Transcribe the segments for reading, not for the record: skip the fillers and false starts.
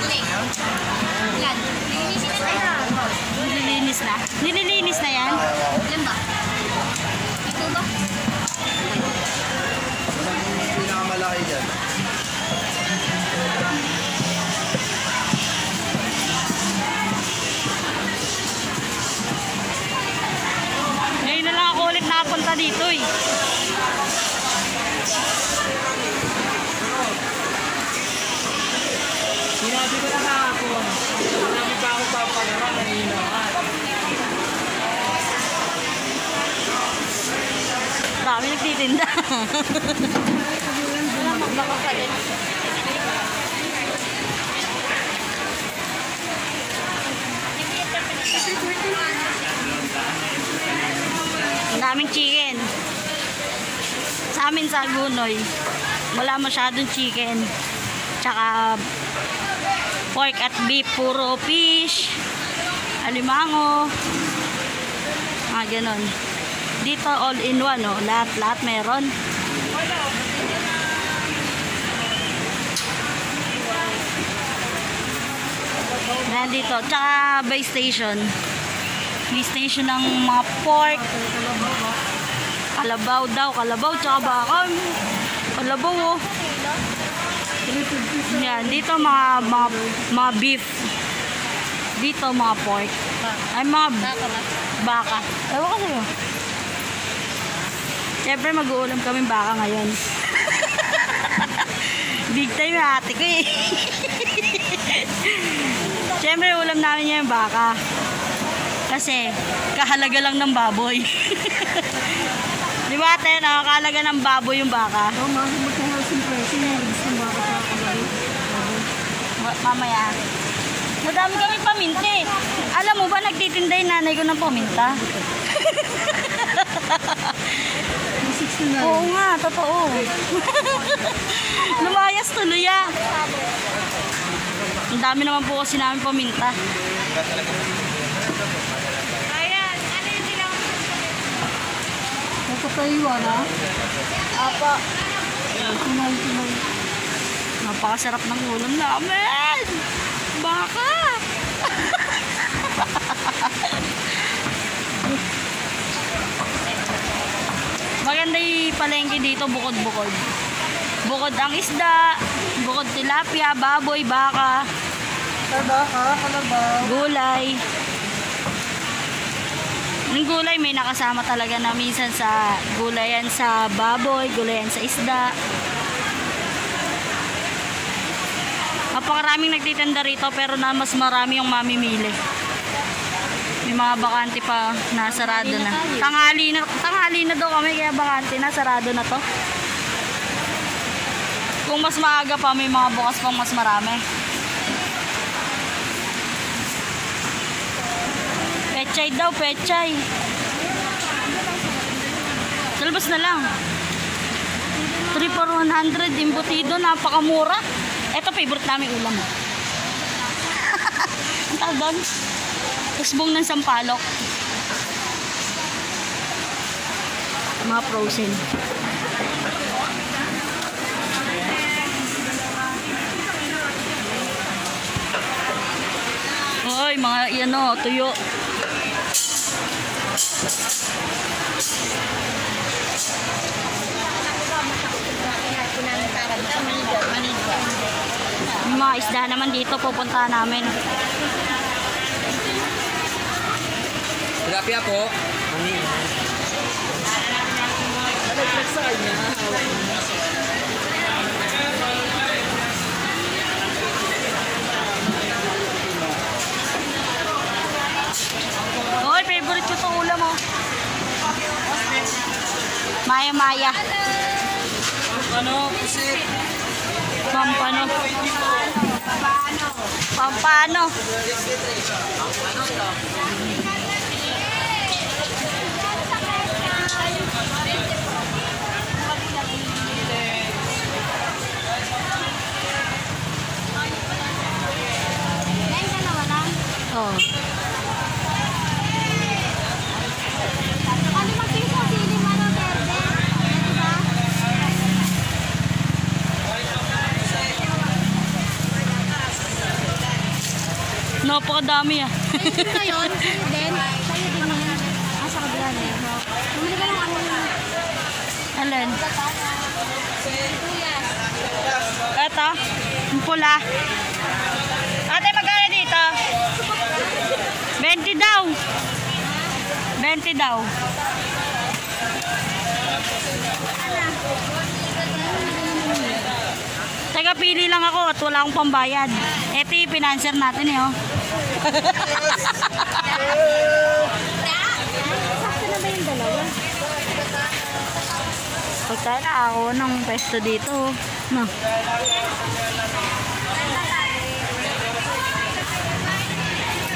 Ilan? Nililinis na. Nililinis na yan? Ilan ba? Ito ba? Pinakamalaki dyan. Ngayon na lang ako ulit nakapunta dito eh. Sinabi ko na kahapon. Marami pa akong papagawa na hinahan. Marami nagtitinda. Wala magbaka pa rin. Ang daming chicken. Sa amin sa Agunoy, wala masyadong chicken. Tsaka pork at beef, puro fish, alimango, ganon. Dito all in one, oh. Lahat meron. Nandito, tsaka by station. May station ng mga pork, kalabaw daw, tsaka baka, kalabaw oh. Yan, dito mga beef. Dito mga pork. Ay mga baka. Ewan ko sa'yo. Siyempre mag-uulam kami baka ngayon. Big time yung ate ko eh. Siyempre ulam namin yung baka. Kasi kahalaga lang ng baboy. Di ba ate, nakakahalaga ng baboy yung baka? Oo, magkahal simpresyon na gusto ng baka sa kabali. Mamaya. Madami kami paminta eh. Alam mo ba, nagtitinda yung nanay ko ng paminta? Oo nga, totoo. Lumayas tuloy ah. Ang dami naman po kasi namin paminta. Ayan, ano yung silang? Nakapayuan ha? Apa. Tumal. Napakasarap ng ulam namin. Baka. Maganda yung palengke dito, bukod-bukod. Bukod ang isda, bukod tilapia, baboy, baka, Kalabaw. gulay. Yung gulay may nakasama talaga na minsan sa gulayan sa baboy, gulayan sa isda. Napakaraming nagtitinda rito pero na mas marami yung mamimili. May mga bakante pa na sarado na. Tanghali na daw kami kaya bakante na sarado na to. Kung mas maaga pa may mga bukas pang mas marami. Pechay daw, pechay. Sa labas na lang. 3 for 100 imbutido, napakamura. Ito favorite namin ulam. Ang tawag doon? Usbong ng sampalok. Mga frozen. Hoy, mga ano, tuyo. Yung mga isda naman dito pupunta namin. Tilapia po. Nalaglag sa kanya. Hoy, favorite ko itong ulam oh. Maya. Ano? Pusit. Pampano. Pampano. Oh. Napakadami ah. Sa'yo na yun? Sa'yo din? Sa'yo din yan? Ah, sa kabila na yun. Bumili ka ng ano yun? Alin? Ito, yung pula. Ate, magkano dito? 20 daw. 20 daw. Teka, pili lang ako at wala akong pambayad. Ito yung financer natin eh, oh. Sakto na ba yung dalawa? Pag tayo na ako ng pesto dito, oh. No.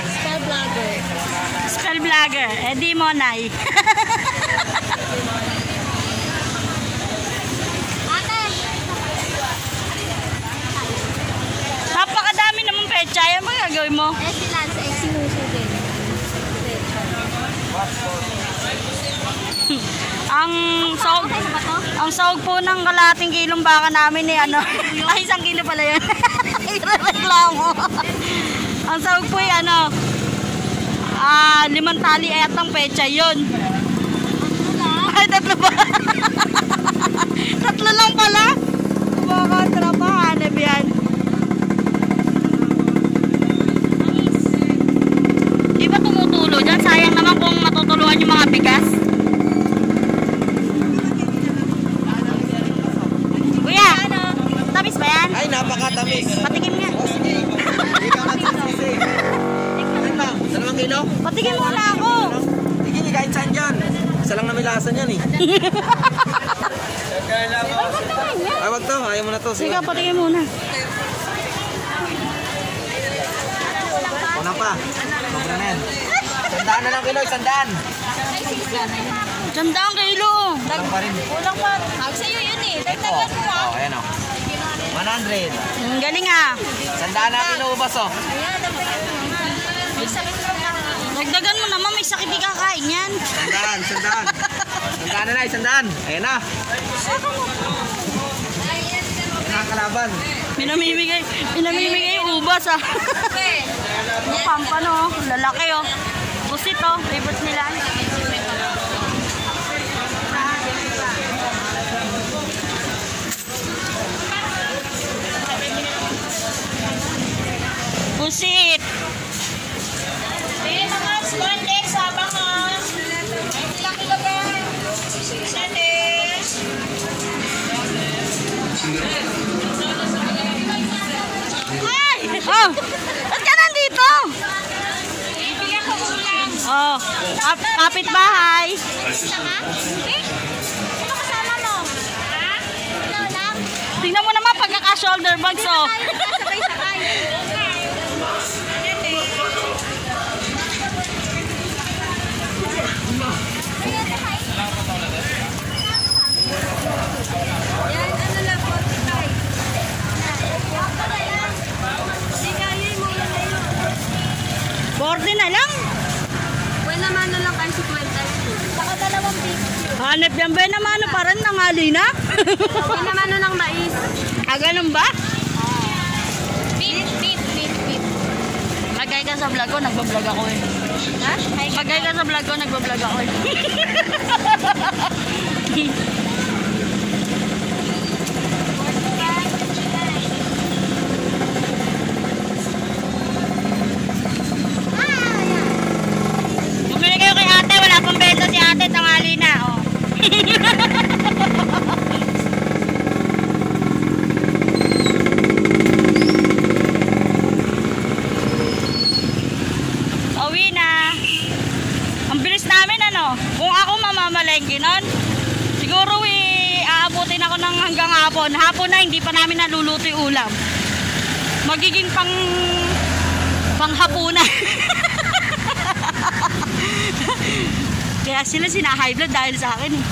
Spell vlogger. Spell vlogger, eh di mo, Nay. Ate! Napakadami naman pecha. Yan ba gagawin mo? Eh, si Lance, eh, sinuso din. Ang sahog po ng kalating kilong baka namin eh, ano? Ay, 1 kilo pala yan. Reklamo. Ang sahog po eh, ano? 5 tali ayatang pecha yun. Ay, 3 ba? 3 lang pala. Baka trabahanap yan. Di ba tumutulo dyan? Sayang naman kung matutuluan yung mga bigas. Kuya, tamis ba yan? Ay, napakatamis. Patikim nga. Ikaw nagsisisi. Ano lang? 2 kilo? Patikim muna ako. Sige, kahit saan dyan. Isa lang na may lasa niyan eh. Ay, wag to. Ayaw mo na to. Sige, patikim muna. Una pa. Sobra na yan. 100 na lang kilo, 100. 100 kilo. Kulang pa rin. Kulang pa. Tawag sa'yo yun eh. Oh, oh, ayan o. 100. Ang galing ah. 100 na kilo ubas o. Dagdagan mo naman, may sakit di kakain yan. 100. 100 na na, 100. Ayan na. Nakakalaban. Pinamimigay yung ubas ah. Yung pampano, lalaki oh. Pusit oh, favorite nila. Pusit. Pili mga sponges, sabang ha. 90 kilo ba? Ay! Oh! Ba't ka nandito? Bibigyan ko ulam. Oh, kapitbahay. Sama? Eh? Ano kasama mo? Ha? Ano lang? Tingnan mo naman pagkaka-shoulder bags oh. Sabay-sabay. Yan, ano lang po, tikay. Tikayin mo lang kayo. 40 na lang. Well, naman na lang kayo 50. Saka 2 piso. Hanep yan ba naman ano, parang nangali na? Well, naman na lang mais. Ah, ganun ba? Beef. Magay ka sa vlog ko, nagbablog ako eh. Ha? Magay ka sa vlog ko, nagbablog ako eh. Bumili kayo kay ate, wala pang benta si ate, tangali na oh. Uwi na. Ang bilis namin ano. Kung ako mamamalengke nun, siguro aabutin ako ng hanggang hapon. Hapon na hindi pa namin naluluto yung ulam. Magiging panghapunan. Kaya sila sina-high blood dahil sa akin eh.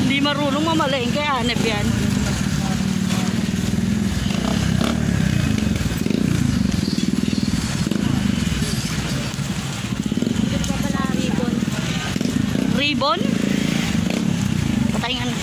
Hindi marunong mamalengke, hanep yan. Ribbon? Patayin ano.